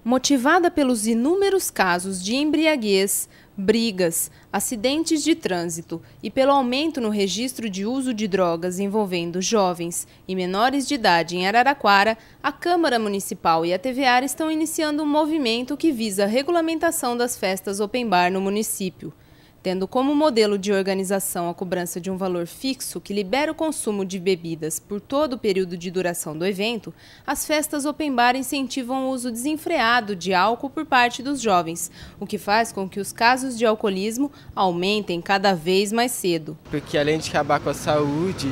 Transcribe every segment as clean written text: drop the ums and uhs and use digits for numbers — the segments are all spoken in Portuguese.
Motivada pelos inúmeros casos de embriaguez, brigas, acidentes de trânsito e pelo aumento no registro de uso de drogas envolvendo jovens e menores de idade em Araraquara, a Câmara Municipal e a TVA estão iniciando um movimento que visa a regulamentação das festas open bar no município. Tendo como modelo de organização a cobrança de um valor fixo que libera o consumo de bebidas por todo o período de duração do evento, as festas open bar incentivam o uso desenfreado de álcool por parte dos jovens, o que faz com que os casos de alcoolismo aumentem cada vez mais cedo. Porque além de acabar com a saúde,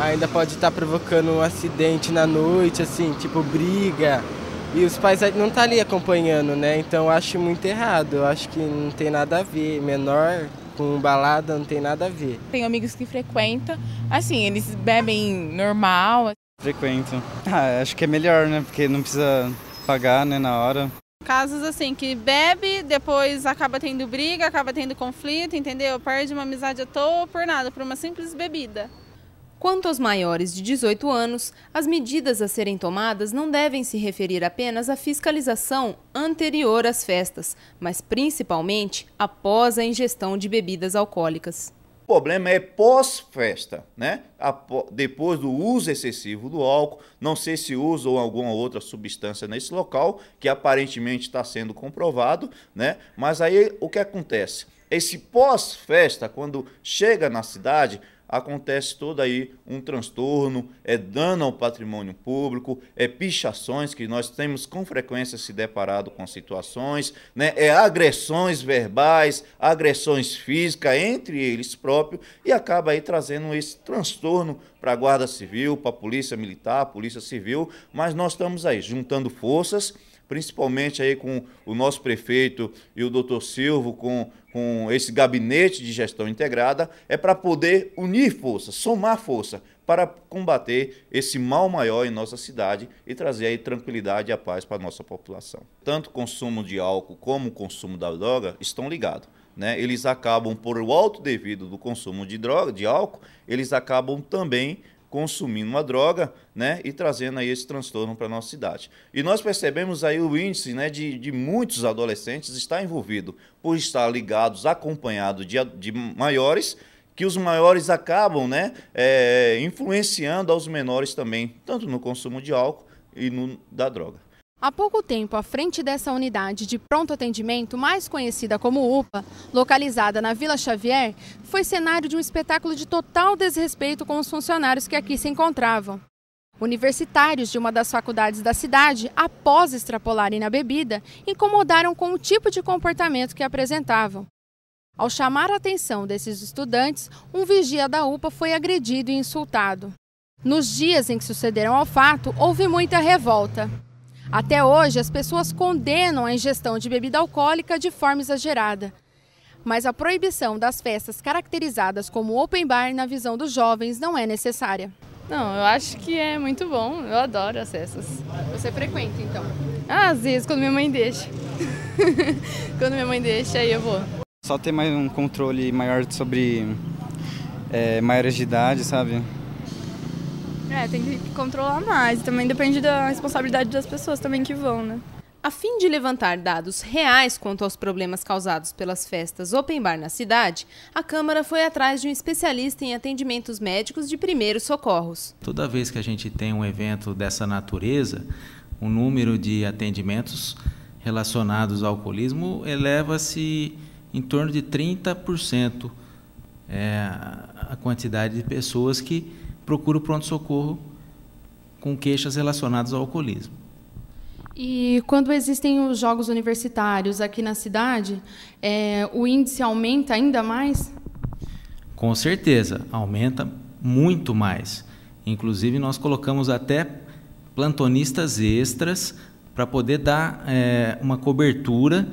ainda pode estar provocando um acidente na noite, assim, tipo briga. E os pais não estão ali acompanhando, né? Então eu acho muito errado, eu acho que não tem nada a ver. Menor com balada não tem nada a ver. Tenho amigos que frequentam, assim, eles bebem normal. Frequento. Acho que é melhor, né? Porque não precisa pagar, né, na hora. Casos assim, que bebe, depois acaba tendo briga, acaba tendo conflito, entendeu? Perde uma amizade à toa por nada, por uma simples bebida. Quanto aos maiores de 18 anos, as medidas a serem tomadas não devem se referir apenas à fiscalização anterior às festas, mas principalmente após a ingestão de bebidas alcoólicas. O problema é pós-festa, né? Depois do uso excessivo do álcool, não sei se usa ou alguma outra substância nesse local, que aparentemente está sendo comprovado, né? Mas aí o que acontece? Esse pós-festa, quando chega na cidade, acontece todo aí um transtorno, é dano ao patrimônio público, é pichações, que nós temos com frequência se deparado com situações, né? É agressões verbais, agressões físicas entre eles próprios, e acaba aí trazendo esse transtorno para a Guarda Civil, para a Polícia Militar, Polícia Civil, mas nós estamos aí juntando forças, principalmente aí com o nosso prefeito e o doutor Silvio, com esse gabinete de gestão integrada, é para poder unir força, somar força, para combater esse mal maior em nossa cidade e trazer aí tranquilidade e a paz para a nossa população. Tanto o consumo de álcool como o consumo da droga estão ligados, né? Eles acabam, por o alto devido do consumo de droga, de álcool, eles acabam também consumindo uma droga, né, e trazendo aí esse transtorno para a nossa cidade. E nós percebemos aí o índice, né, de muitos adolescentes estar envolvido, por estar ligados, acompanhados de maiores, que os maiores acabam, né, influenciando aos menores também, tanto no consumo de álcool e da droga. Há pouco tempo, à frente dessa unidade de pronto atendimento, mais conhecida como UPA, localizada na Vila Xavier, foi cenário de um espetáculo de total desrespeito com os funcionários que aqui se encontravam. Universitários de uma das faculdades da cidade, após extrapolarem na bebida, incomodaram com o tipo de comportamento que apresentavam. Ao chamar a atenção desses estudantes, um vigia da UPA foi agredido e insultado. Nos dias em que sucederam ao fato, houve muita revolta. Até hoje, as pessoas condenam a ingestão de bebida alcoólica de forma exagerada. Mas a proibição das festas caracterizadas como open bar na visão dos jovens não é necessária. Não, eu acho que é muito bom, eu adoro as festas. Você frequenta, então? Às vezes, quando minha mãe deixa. Quando minha mãe deixa, aí eu vou. Só ter mais um controle maior sobre maiores de idade, sabe? Tem que controlar mais, também depende da responsabilidade das pessoas também que vão, né? A fim de levantar dados reais quanto aos problemas causados pelas festas open bar na cidade, a Câmara foi atrás de um especialista em atendimentos médicos de primeiros socorros. Toda vez que a gente tem um evento dessa natureza, o número de atendimentos relacionados ao alcoolismo eleva-se em torno de 30%, a quantidade de pessoas que procura o pronto-socorro com queixas relacionadas ao alcoolismo. E quando existem os jogos universitários aqui na cidade, o índice aumenta ainda mais? Com certeza, aumenta muito mais. Inclusive, nós colocamos até plantonistas extras para poder dar uma cobertura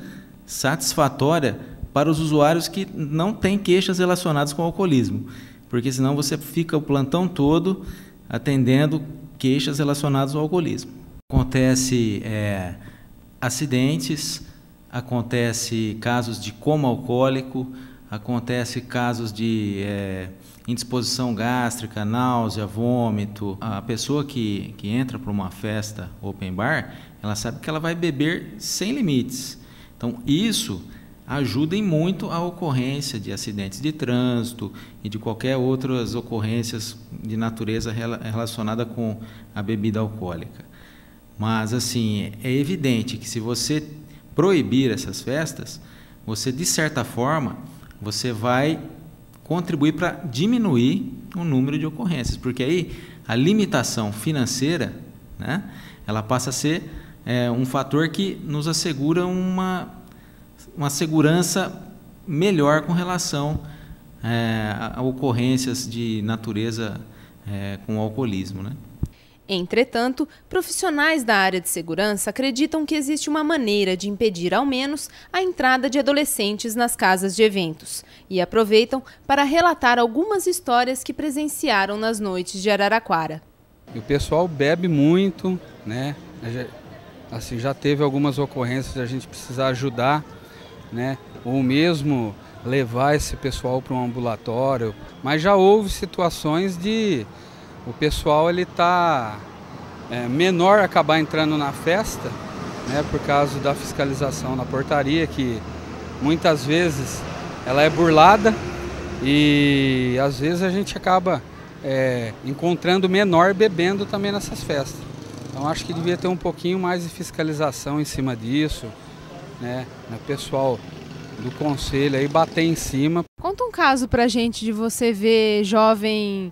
satisfatória para os usuários que não têm queixas relacionadas com o alcoolismo. Porque senão você fica o plantão todo atendendo queixas relacionadas ao alcoolismo. Acontece acidentes, acontece casos de coma alcoólico, acontece casos de indisposição gástrica, náusea, vômito. A pessoa que entra para uma festa open bar, ela sabe que ela vai beber sem limites. Então, isso ajuda em muito a ocorrência de acidentes de trânsito e de qualquer outras ocorrências de natureza relacionada com a bebida alcoólica. Mas, assim, é evidente que se você proibir essas festas, você, de certa forma, você vai contribuir para diminuir o número de ocorrências, porque aí a limitação financeira, né, ela passa a ser um fator que nos assegura uma segurança melhor com relação a ocorrências de natureza com alcoolismo, né? Entretanto, profissionais da área de segurança acreditam que existe uma maneira de impedir, ao menos, a entrada de adolescentes nas casas de eventos e aproveitam para relatar algumas histórias que presenciaram nas noites de Araraquara. O pessoal bebe muito, né? Assim, já teve algumas ocorrências de a gente precisar ajudar, né? Ou mesmo levar esse pessoal para um ambulatório, mas já houve situações de o pessoal ele tá menor acabar entrando na festa, né, por causa da fiscalização na portaria, que muitas vezes ela é burlada e às vezes a gente acaba encontrando menor bebendo também nessas festas. Então acho que devia ter um pouquinho mais de fiscalização em cima disso, né, o pessoal do conselho aí bater em cima. Conta um caso pra gente de você ver jovem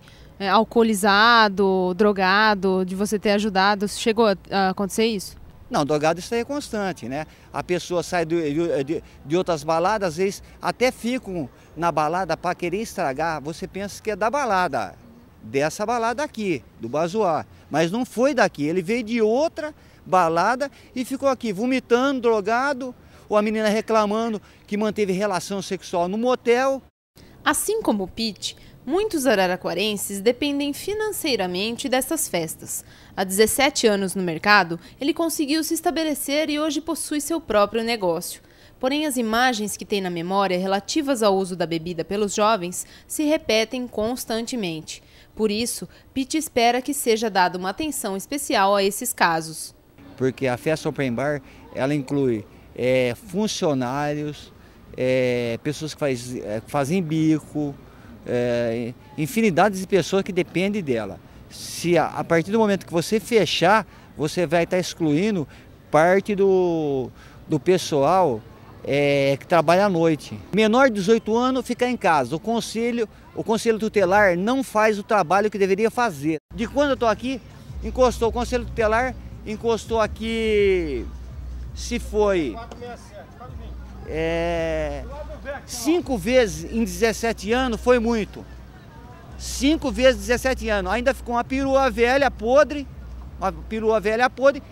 alcoolizado, drogado, de você ter ajudado. Chegou a acontecer isso? Não, drogado isso aí é constante, né? A pessoa sai de outras baladas, às vezes até ficam na balada para querer estragar. Você pensa que é da balada, dessa balada aqui, do Bazoar. Mas não foi daqui, ele veio de outra balada e ficou aqui vomitando, drogado, ou a menina reclamando que manteve relação sexual no motel. Assim como o Pete, muitos araraquarenses dependem financeiramente dessas festas. Há 17 anos no mercado, ele conseguiu se estabelecer e hoje possui seu próprio negócio. Porém, as imagens que tem na memória relativas ao uso da bebida pelos jovens se repetem constantemente. Por isso, Pete espera que seja dada uma atenção especial a esses casos. Porque a festa open bar, ela inclui funcionários, pessoas que fazem bico, infinidade de pessoas que dependem dela. Se a partir do momento que você fechar, você vai estar excluindo parte do pessoal que trabalha à noite. Menor de 18 anos fica em casa. O conselho tutelar não faz o trabalho que deveria fazer. De quando eu estou aqui, o conselho tutelar encostou aqui, se foi 5 vezes em 17 anos, foi muito. 5 vezes em 17 anos. Ainda ficou uma perua velha podre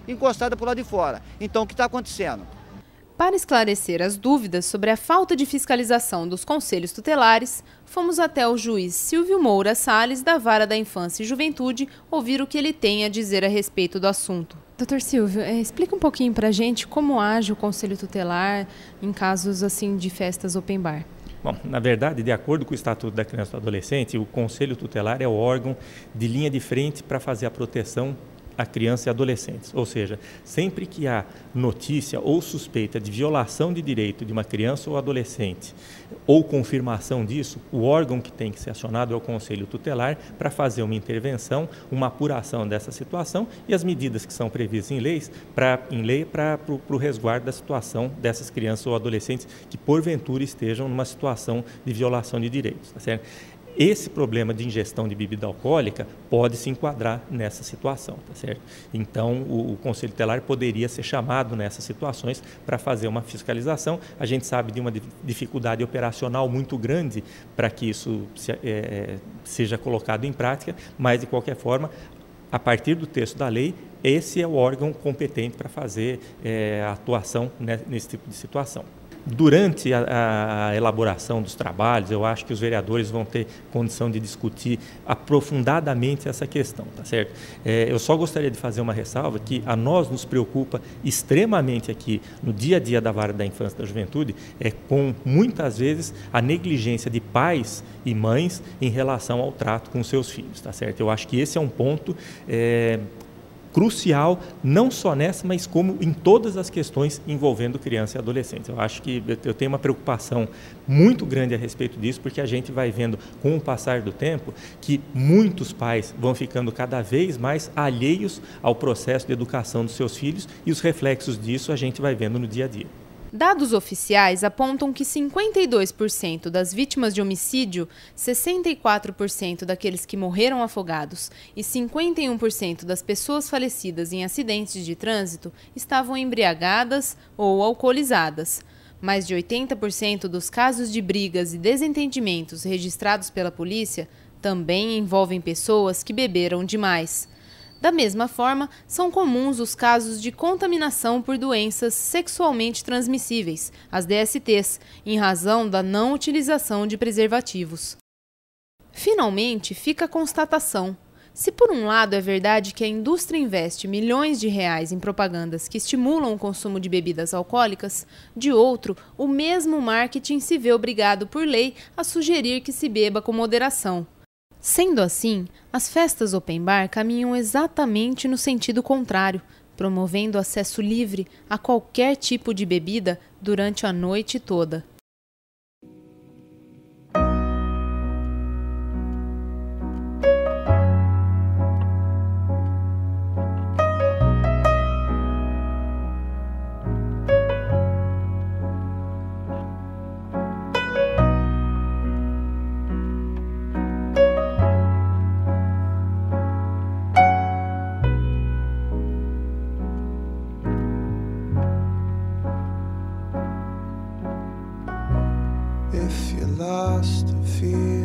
encostada por lá de fora. Então o que está acontecendo? Para esclarecer as dúvidas sobre a falta de fiscalização dos conselhos tutelares, fomos até o juiz Silvio Moura Salles, da Vara da Infância e Juventude, ouvir o que ele tem a dizer a respeito do assunto. Doutor Silvio, explica um pouquinho para a gente como age o conselho tutelar em casos assim de festas open bar. Bom, na verdade, de acordo com o Estatuto da Criança e do Adolescente, o conselho tutelar é o órgão de linha de frente para fazer a proteção a crianças e adolescentes. Ou seja, sempre que há notícia ou suspeita de violação de direito de uma criança ou adolescente ou confirmação disso, o órgão que tem que ser acionado é o Conselho Tutelar para fazer uma intervenção, uma apuração dessa situação e as medidas que são previstas em lei para o resguardo da situação dessas crianças ou adolescentes que porventura estejam numa situação de violação de direitos, tá certo? Esse problema de ingestão de bebida alcoólica pode se enquadrar nessa situação, tá certo? Então, o Conselho Tutelar poderia ser chamado nessas situações para fazer uma fiscalização. A gente sabe de uma dificuldade operacional muito grande para que isso seja colocado em prática, mas, de qualquer forma, a partir do texto da lei, esse é o órgão competente para fazer a atuação nesse tipo de situação. durante a elaboração dos trabalhos, eu acho que os vereadores vão ter condição de discutir aprofundadamente essa questão, tá certo? Eu só gostaria de fazer uma ressalva que a nós nos preocupa extremamente aqui no dia a dia da Vara da Infância e da Juventude, com muitas vezes a negligência de pais e mães em relação ao trato com seus filhos, tá certo? Eu acho que esse é um ponto crucial, não só nessa, mas como em todas as questões envolvendo criança e adolescente. Eu acho que eu tenho uma preocupação muito grande a respeito disso, porque a gente vai vendo com o passar do tempo que muitos pais vão ficando cada vez mais alheios ao processo de educação dos seus filhos e os reflexos disso a gente vai vendo no dia a dia. Dados oficiais apontam que 52% das vítimas de homicídio, 64% daqueles que morreram afogados e 51% das pessoas falecidas em acidentes de trânsito estavam embriagadas ou alcoolizadas. Mais de 80% dos casos de brigas e desentendimentos registrados pela polícia também envolvem pessoas que beberam demais. Da mesma forma, são comuns os casos de contaminação por doenças sexualmente transmissíveis, as DSTs, em razão da não utilização de preservativos. Finalmente, fica a constatação. Se por um lado é verdade que a indústria investe milhões de reais em propagandas que estimulam o consumo de bebidas alcoólicas, de outro, o mesmo marketing se vê obrigado por lei a sugerir que se beba com moderação. Sendo assim, as festas open bar caminham exatamente no sentido contrário, promovendo acesso livre a qualquer tipo de bebida durante a noite toda. If you lost a fear